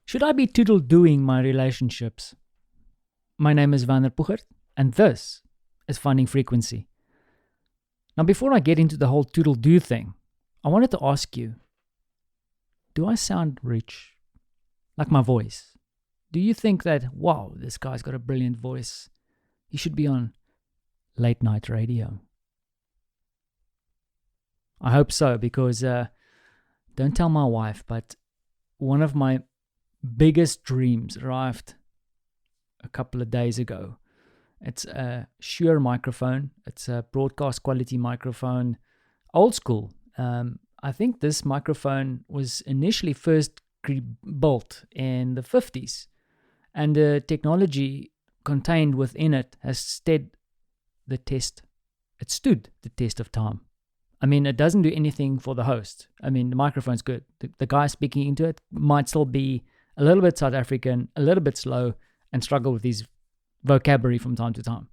Should I be toodle-doing my relationships? My name is Werner Puchert, and this is Finding Frequency. Now, before I get into the whole toodle-do thing, I wanted to ask you, do I sound rich? Like my voice? Do you think that, wow, this guy's got a brilliant voice. He should be on late night radio? I hope so, because don't tell my wife, but one of my biggest dreams arrived a couple of days ago. It's a Shure microphone. It's a broadcast quality microphone, old school. I think this microphone was initially first built in the 50s, and the technology contained within it has stood the test. It stood the test of time. I mean, it doesn't do anything for the host. I mean, the microphone's good. The guy speaking into it might still be a little bit South African, a little bit slow, and struggle with his vocabulary from time to time.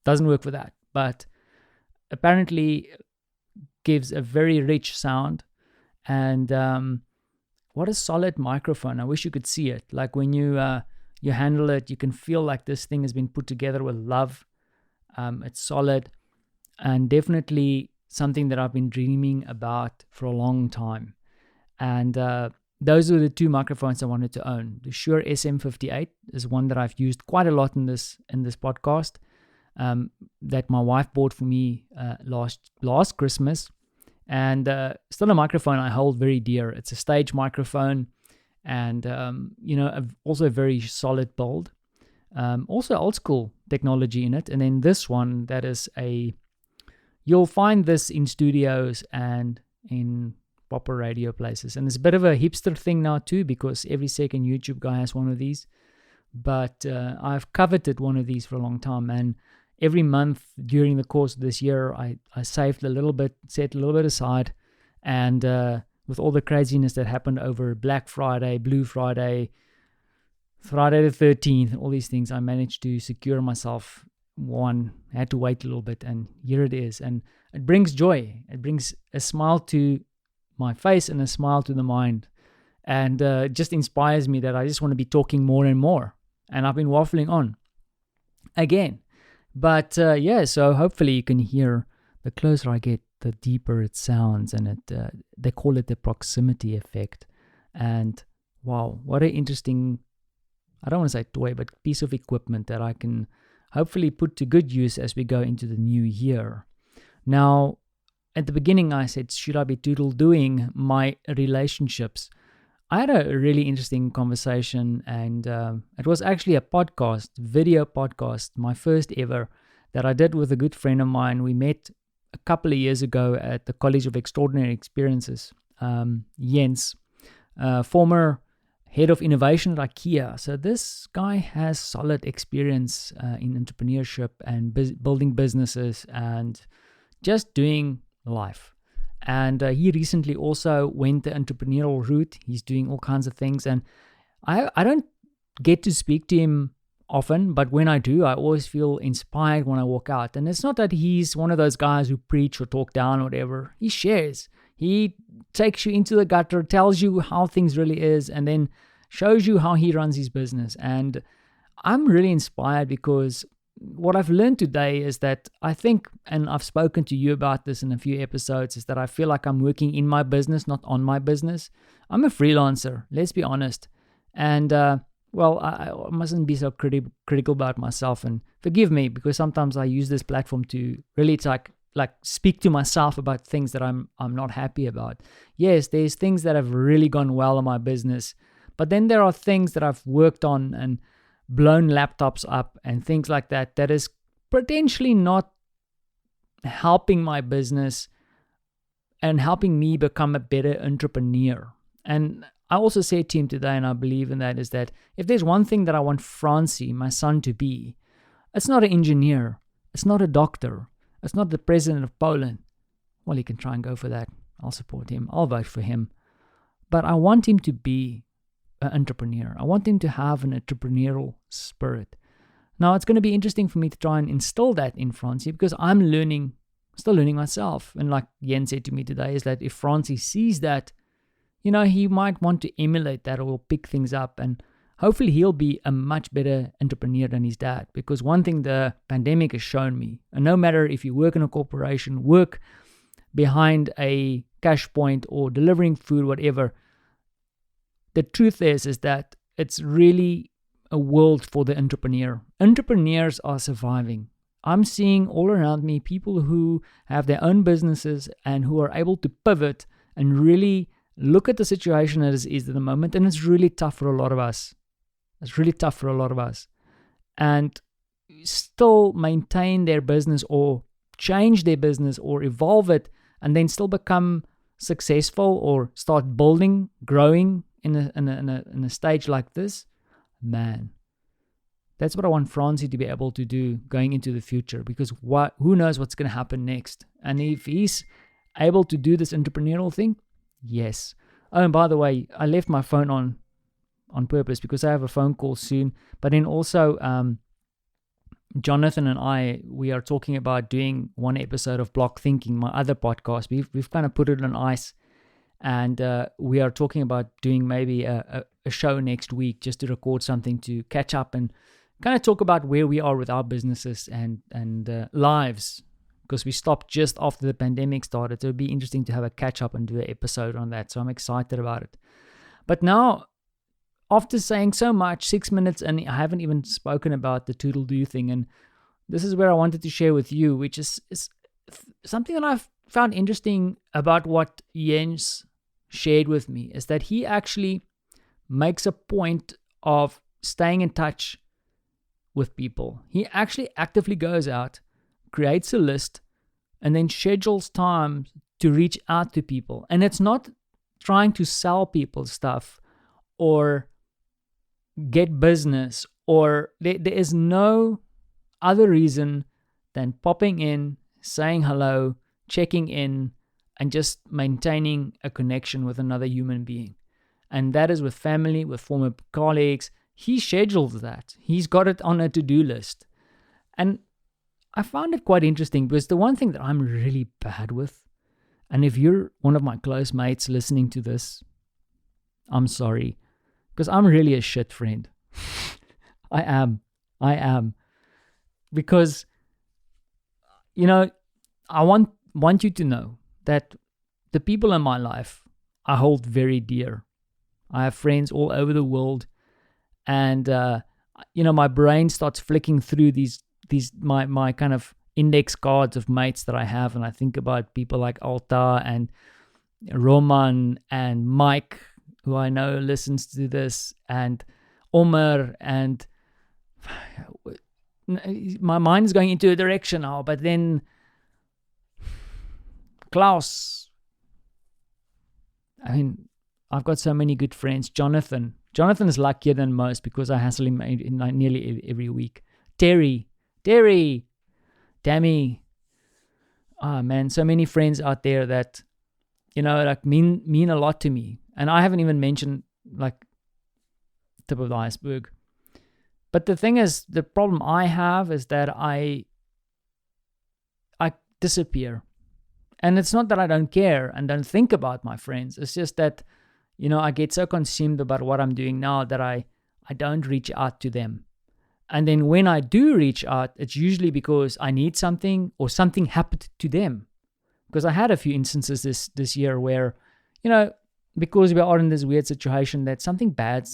Doesn't work for that. But apparently gives a very rich sound. And what a solid microphone. I wish you could see it. Like when you handle it, you can feel like this thing has been put together with love. It's solid. And definitely something that I've been dreaming about for a long time. And those are the two microphones I wanted to own. The Shure SM58 is one that I've used quite a lot in this podcast, that my wife bought for me last Christmas. And still a microphone I hold very dear. It's a stage microphone, and also a very solid build. Also old school technology in it. And then this one that is you'll find this in studios and in proper radio places. And it's a bit of a hipster thing now too, because every second YouTube guy has one of these. But I've coveted one of these for a long time. And every month during the course of this year, I saved a little bit, set a little bit aside. And with all the craziness that happened over Black Friday, Blue Friday, Friday the 13th, all these things, I managed to secure myself one. I had to wait a little bit, and here it is. And it brings joy. It brings a smile to my face and a smile to the mind. And it just inspires me that I just want to be talking more and more. And I've been waffling on again. But so hopefully you can hear, the closer I get, the deeper it sounds. And they call it the proximity effect. And wow, what an interesting, I don't want to say toy, but piece of equipment that I can hopefully put to good use as we go into the new year. Now, at the beginning I said, should I be doodle-doing my relationships? I had a really interesting conversation, and it was actually a video podcast, my first ever, that I did with a good friend of mine. We met a couple of years ago at the College of Extraordinary Experiences. Jens, former head of innovation at IKEA. So this guy has solid experience in entrepreneurship and building businesses and just doing life. And he recently also went the entrepreneurial route. He's doing all kinds of things. And I don't get to speak to him often, but when I do, I always feel inspired when I walk out. And it's not that he's one of those guys who preach or talk down or whatever. He shares. He takes you into the gutter, tells you how things really is, and then shows you how he runs his business. And I'm really inspired, because what I've learned today is that I think, and I've spoken to you about this in a few episodes, is that I feel like I'm working in my business, not on my business. I'm a freelancer, let's be honest. And I mustn't be so critical about myself, and forgive me, because sometimes I use this platform to really like speak to myself about things that I'm not happy about. Yes, there's things that have really gone well in my business, but then there are things that I've worked on and blown laptops up and things like that is potentially not helping my business and helping me become a better entrepreneur. And I also said to him today, and I believe in that, is that if there's one thing that I want Francie, my son, to be, it's not an engineer, it's not a doctor, it's not the president of Poland. Well, he can try and go for that. I'll support him. I'll vote for him. But I want him to be an entrepreneur. I want him to have an entrepreneurial spirit. Now, it's going to be interesting for me to try and instill that in Francie, because I'm still learning myself. And like Jens said to me today, is that if Francie sees that, he might want to emulate that or pick things up, and hopefully he'll be a much better entrepreneur than his dad. Because one thing the pandemic has shown me, and no matter if you work in a corporation, work behind a cash point or delivering food, whatever, the truth is that it's really a world for the entrepreneur. Entrepreneurs are surviving. I'm seeing all around me people who have their own businesses and who are able to pivot and really look at the situation as it is at the moment. And it's really tough for a lot of us. And still maintain their business or change their business or evolve it and then still become successful or start building, growing in a stage like this. Man, that's what I want Francie to be able to do going into the future, because who knows what's going to happen next. And if he's able to do this entrepreneurial thing, yes. Oh, and by the way, I left my phone on purpose because I have a phone call soon. But then also, Jonathan and we are talking about doing one episode of Block Thinking, my other podcast. We've kind of put it on ice. And we are talking about doing maybe a show next week just to record something to catch up and kind of talk about where we are with our businesses and lives, because we stopped just after the pandemic started. So it'd be interesting to have a catch up and do an episode on that. So I'm excited about it. But now, after saying so much, 6 minutes, and I haven't even spoken about the Toodle-Doo thing, and this is where I wanted to share with you, which is something that I've found interesting about what Jens shared with me, is that he actually makes a point of staying in touch with people. He actually actively goes out, creates a list, and then schedules time to reach out to people. And it's not trying to sell people stuff or get business, or there is no other reason than popping in, saying hello, checking in, and just maintaining a connection with another human being. And that is with family, with former colleagues. He schedules that. He's got it on a to-do list. And I found it quite interesting, because the one thing that I'm really bad with, and if you're one of my close mates listening to this, I'm sorry, because I'm really a shit friend. I am. Because, I want you to know that the people in my life I hold very dear. I have friends all over the world, and my brain starts flicking through these my kind of index cards of mates that I have, and I think about people like Alta and Roman and Mike, who I know listens to this, and Omer, and my mind is going into a direction now, but then Klaus. I mean, I've got so many good friends. Jonathan is luckier than most because I hassle him nearly every week. Terry, Tammy. Ah, man, so many friends out there that, mean a lot to me. And I haven't even mentioned, tip of the iceberg. But the thing is, the problem I have is that I disappear. And it's not that I don't care and don't think about my friends. It's just that, I get so consumed about what I'm doing now that I don't reach out to them. And then when I do reach out, it's usually because I need something or something happened to them. Because I had a few instances this year where, because we are in this weird situation that something bad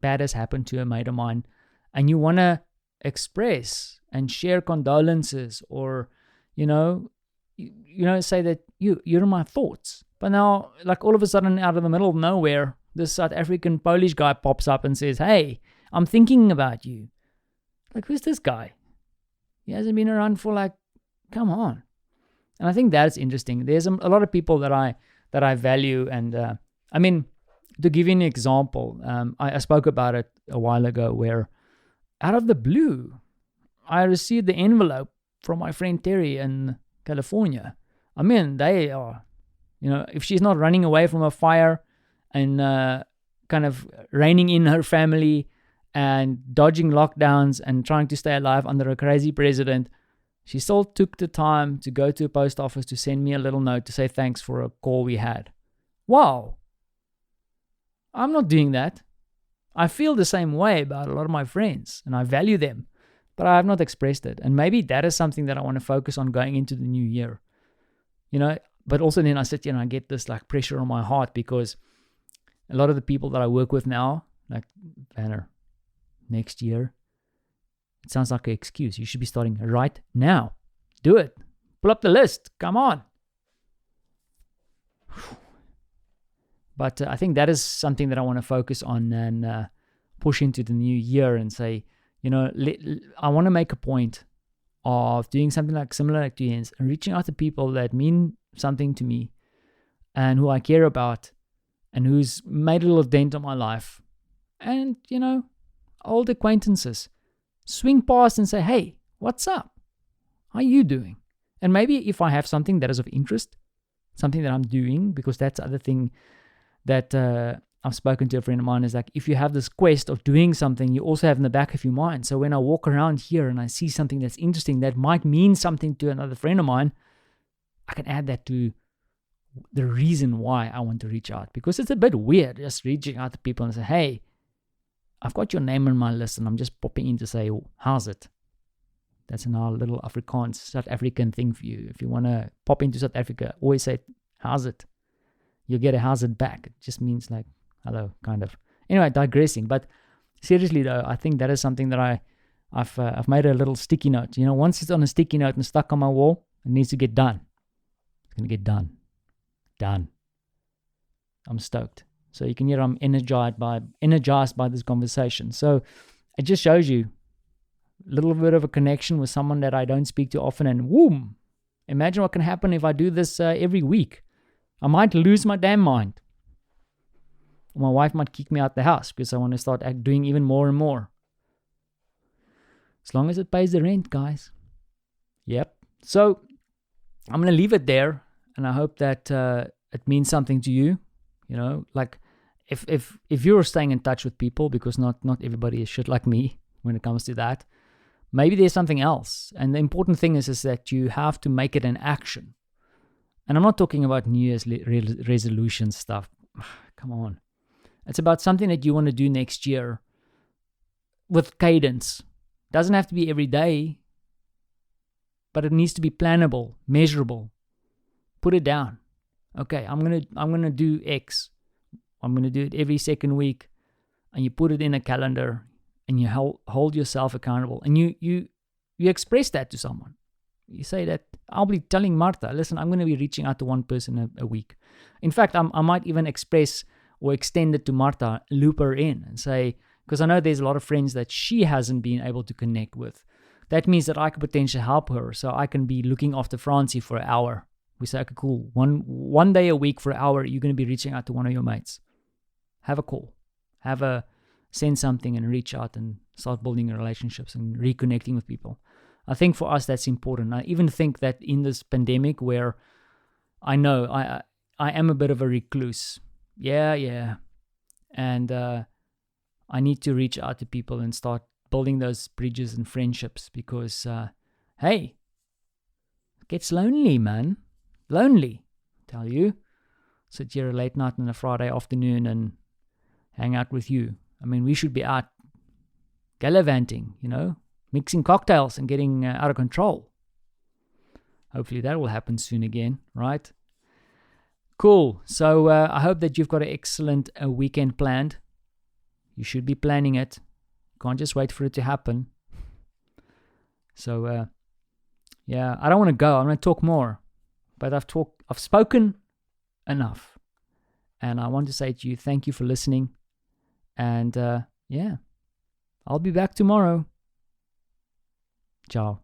has happened to a mate of mine, and you want to express and share condolences or, say that you're in my thoughts. But now, all of a sudden, out of the middle of nowhere, this South African Polish guy pops up and says, "Hey, I'm thinking about you." Who's this guy? He hasn't been around for come on. And I think that's interesting. There's a lot of people that I value, and to give you an example, I spoke about it a while ago, where out of the blue, I received the envelope from my friend Terry in California. They are, if she's not running away from a fire and kind of reining in her family and dodging lockdowns and trying to stay alive under a crazy president, she still took the time to go to a post office to send me a little note to say thanks for a call we had. Wow. I'm not doing that. I feel the same way about a lot of my friends and I value them, but I have not expressed it. And maybe that is something that I want to focus on going into the new year. But also then I sit here and I get this like pressure on my heart because a lot of the people that I work with now, like, Vanner, next year, it sounds like an excuse. You should be starting right now. Do it. Pull up the list. Come on. But I think that is something that I want to focus on and push into the new year and say, I want to make a point of doing something like similar like Jens and reaching out to people that mean something to me and who I care about and who's made a little dent on my life. And, old acquaintances. Swing past and say, hey, what's up? How are you doing? And maybe if I have something that is of interest, something that I'm doing, because that's the other thing that I've spoken to a friend of mine is like, if you have this quest of doing something, you also have in the back of your mind. So when I walk around here and I see something that's interesting that might mean something to another friend of mine, I can add that to the reason why I want to reach out. Because it's a bit weird just reaching out to people and say, hey, I've got your name on my list and I'm just popping in to say, how's it? That's in our little Afrikaans, South African thing for you. If you want to pop into South Africa, always say, how's it? You'll get a how's it back. It just means like, hello, kind of. Anyway, digressing. But seriously though, I think that is something that I've made a little sticky note. Once it's on a sticky note and stuck on my wall, it needs to get done. It's going to get done. Done. I'm stoked. So you can hear I'm energized by this conversation. So it just shows you a little bit of a connection with someone that I don't speak to often, and boom, imagine what can happen if I do this every week. I might lose my damn mind. My wife might kick me out the house because I want to start doing even more and more. As long as it pays the rent, guys. Yep. So I'm going to leave it there, and I hope that it means something to you. Like if you're staying in touch with people, because not everybody is shit like me when it comes to that, maybe there's something else. And the important thing is that you have to make it an action. And I'm not talking about New Year's resolution stuff. Come on. It's about something that you want to do next year with cadence. Doesn't have to be every day, but it needs to be plannable, measurable. Put it down. Okay, I'm gonna do X. I'm gonna do it every second week, and you put it in a calendar, and you hold yourself accountable, and you express that to someone. You say that, I'll be telling Martha, listen, I'm going to be reaching out to one person a week. In fact, I might even express or extend it to Martha, loop her in and say, because I know there's a lot of friends that she hasn't been able to connect with. That means that I could potentially help her. So I can be looking after Francie for an hour. We say, okay, cool. One day a week for an hour, you're going to be reaching out to one of your mates. Have a call. Send something and reach out and start building relationships and reconnecting with people. I think for us that's important. I even think that in this pandemic where I know I am a bit of a recluse. Yeah. And I need to reach out to people and start building those bridges and friendships because, hey, it gets lonely, man. Lonely, tell you. Sit here late night on a Friday afternoon and hang out with you. I mean, we should be out gallivanting, mixing cocktails and getting out of control. Hopefully that will happen soon again, right? Cool. So I hope that you've got an excellent weekend planned. You should be planning it. Can't just wait for it to happen. So, I don't want to go. I'm going to talk more. But I've spoken enough. And I want to say to you, thank you for listening. And I'll be back tomorrow. Ciao.